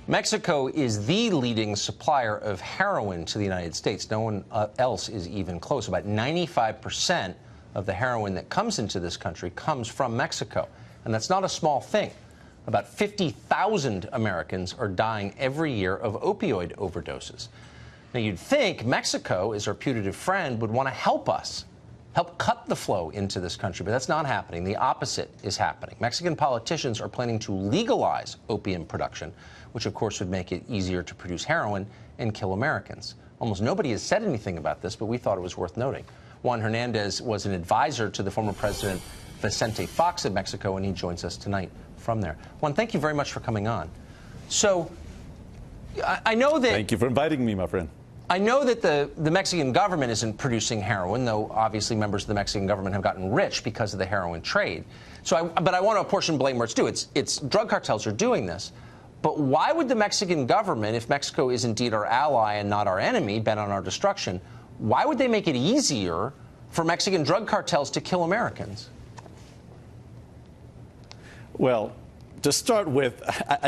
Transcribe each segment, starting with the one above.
Mexico is the leading supplier of heroin to the United States. No one else is even close. About 95% of the heroin that comes into this country comes from Mexico. And that's not a small thing. About 50,000 Americans are dying every year of opioid overdoses. Now, you'd think Mexico, as our putative friend, would want to help us, help cut the flow into this country, but that's not happening. The opposite is happening. Mexican politicians are planning to legalize opium production, which of course would make it easier to produce heroin and kill Americans. Almost nobody has said anything about this, but we thought it was worth noting. Juan Hernandez was an advisor to the former President Vincente Fox of Mexico, and he joins us tonight from there. Juan, thank you very much for coming on. So, I know that... Thank you for inviting me, my friend. I know that the Mexican government isn't producing heroin, though obviously members of the Mexican government have gotten rich because of the heroin trade. But I want to apportion blame where it's due. It's drug cartels are doing this. But why would the Mexican government, if Mexico is indeed our ally and not our enemy, bent on our destruction, why would they make it easier for Mexican drug cartels to kill Americans? Well, to start with,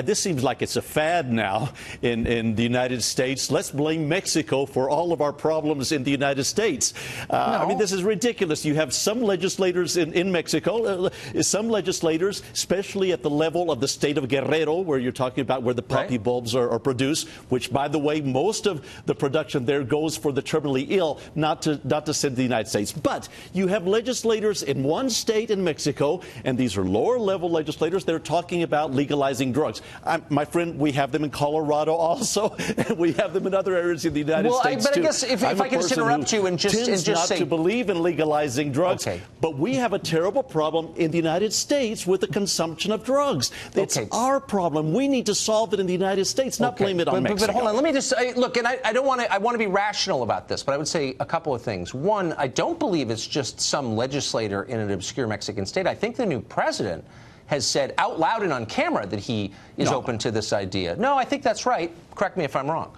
this seems like it's a fad now in the United States. Let's blame Mexico for all of our problems in the United States. No. I mean, this is ridiculous. You have some legislators in Mexico, some legislators, especially at the level of the state of Guerrero, where you're talking about where the poppy bulbs are produced, which, by the way, most of the production there goes for the terminally ill, not to send to the United States. But you have legislators in one state in Mexico, and these are lower-level legislators. They're talking about legalizing drugs. My friend, we have them in Colorado also, and we have them in other areas in the United States but too. I guess if I can just interrupt you and just say, to believe in legalizing drugs, okay. But we have a terrible problem in the United States with the consumption of drugs. It's our problem. We need to solve it in the United States, not blame it on Mexico. But hold on, let me just look, and I don't want to. I want to be rational about this, but I would say a couple of things. One, I don't believe it's just some legislator in an obscure Mexican state. I think the new president has said out loud and on camera that he is open to this idea. No, I think that's right. Correct me if I'm wrong.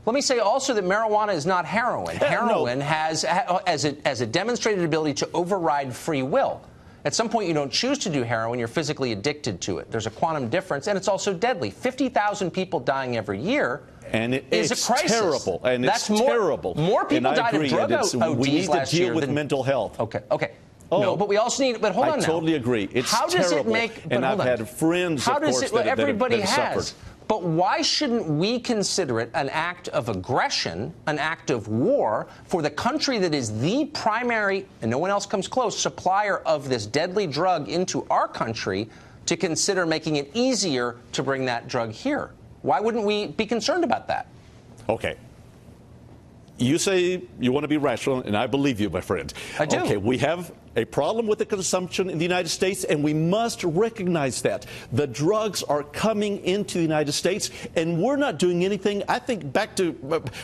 Let me say also that marijuana is not heroin. Heroin has a demonstrated ability to override free will. At some point, you don't choose to do heroin. You're physically addicted to it. There's a quantum difference, and it's also deadly. 50,000 people dying every year. And it's a crisis. Terrible. And it's terrible. More people died of drug ODs last year. We need to deal with mental health. Okay. No, but we also need. But hold on now. I totally agree. It's how does terrible. It make? And I've had friends, of course, that have suffered. But why shouldn't we consider it an act of aggression, an act of war for the country that is the primary, and no one else comes close, supplier of this deadly drug into our country, to consider making it easier to bring that drug here? Why wouldn't we be concerned about that? Okay. You say you want to be rational, and I believe you, my friend. I do. Okay, we have a problem with the consumption in the United States, and we must recognize that. The drugs are coming into the United States, and we're not doing anything. I think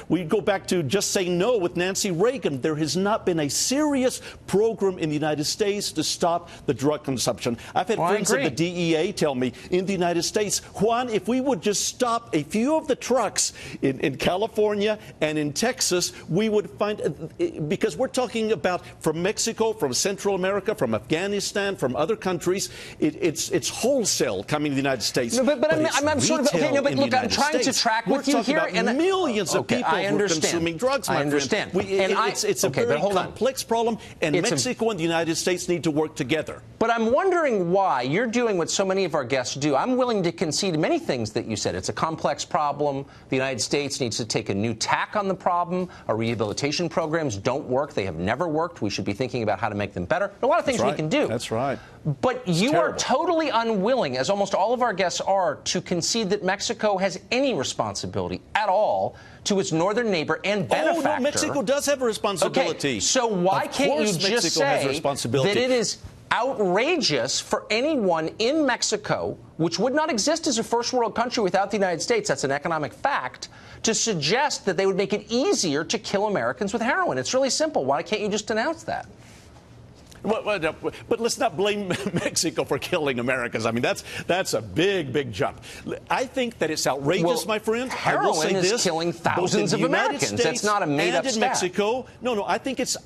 we go back to just saying no with Nancy Reagan. There has not been a serious program in the United States to stop the drug consumption. I've had friends at the DEA tell me in the United States, Juan, if we would just stop a few of the trucks in California and in Texas, we would find, because we're talking about from Mexico, from Central America, from Afghanistan, from other countries, it's wholesale coming to the United States. No, but I'm sort of okay. No, but look, I'm trying to track with you here, and millions of people who are consuming drugs. I understand. It's a very complex problem, and Mexico and the United States need to work together. But I'm wondering why you're doing what so many of our guests do. I'm willing to concede many things that you said. It's a complex problem. The United States needs to take a new tack on the problem. Our rehabilitation programs don't work. They have never worked. We should be thinking about how to make them better. There are a lot of things we can do. That's right. But you are totally unwilling, as almost all of our guests are, to concede that Mexico has any responsibility at all to its northern neighbor and benefactor. Oh, no, Mexico does have a responsibility. Okay, so why can't you just say that it is outrageous for anyone in Mexico, which would not exist as a first world country without the United States, that's an economic fact, to suggest that they would make it easier to kill Americans with heroin? It's really simple. Why can't you just announce that? But let's not blame Mexico for killing Americans. I mean, that's a big jump. I think that it's outrageous, my friend. Heroin is killing thousands of Americans. That's not a made-up stat. In Mexico, no, I think it's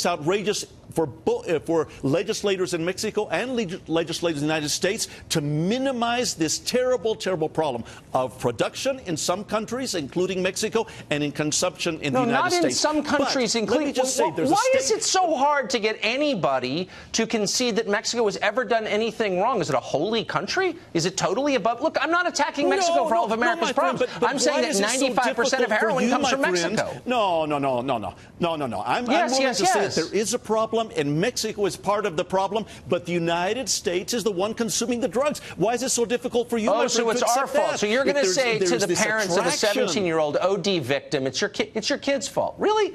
outrageous for legislators in Mexico and legislators in the United States to minimize this terrible, terrible problem of production in some countries, including Mexico, and in consumption in the United States. No, not in some countries, including. Why is it so hard to get anybody to concede that Mexico has ever done anything wrong? Is it a holy country? Is it totally above? Look, I'm not attacking Mexico for all of America's problems. But I'm saying that 95% of heroin comes from Mexico. No. I'm willing to say that there is a problem, and Mexico is part of the problem, but the United States is the one consuming the drugs. Why is it so difficult for you, my friend, so it's to accept our fault. that? So you're going to say to the parents of a 17-year-old OD victim, it's your kid's fault. Really?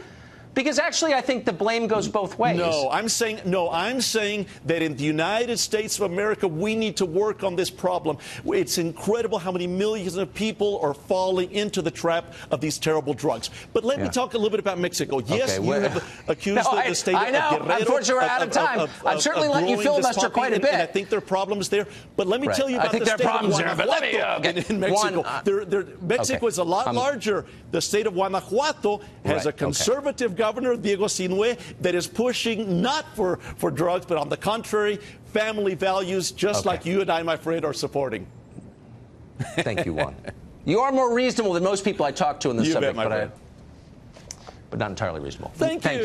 Because actually, I think the blame goes both ways. No, I'm saying that in the United States of America, we need to work on this problem. It's incredible how many millions of people are falling into the trap of these terrible drugs. But let me talk a little bit about Mexico. Yes, you have accused the state of Guerrero. Unfortunately, we're out of time. I've certainly let you filibuster quite a bit. And I think there are problems there. But let me tell you about the state of Guanajuato in Mexico. Mexico is a lot larger. The state of Guanajuato has a conservative governor, Diego Sinue, that is pushing not for drugs, but on the contrary, family values, just like you and I, my friend, are supporting. Thank you, Juan. You are more reasonable than most people I talk to in this subject, but not entirely reasonable. Thank you.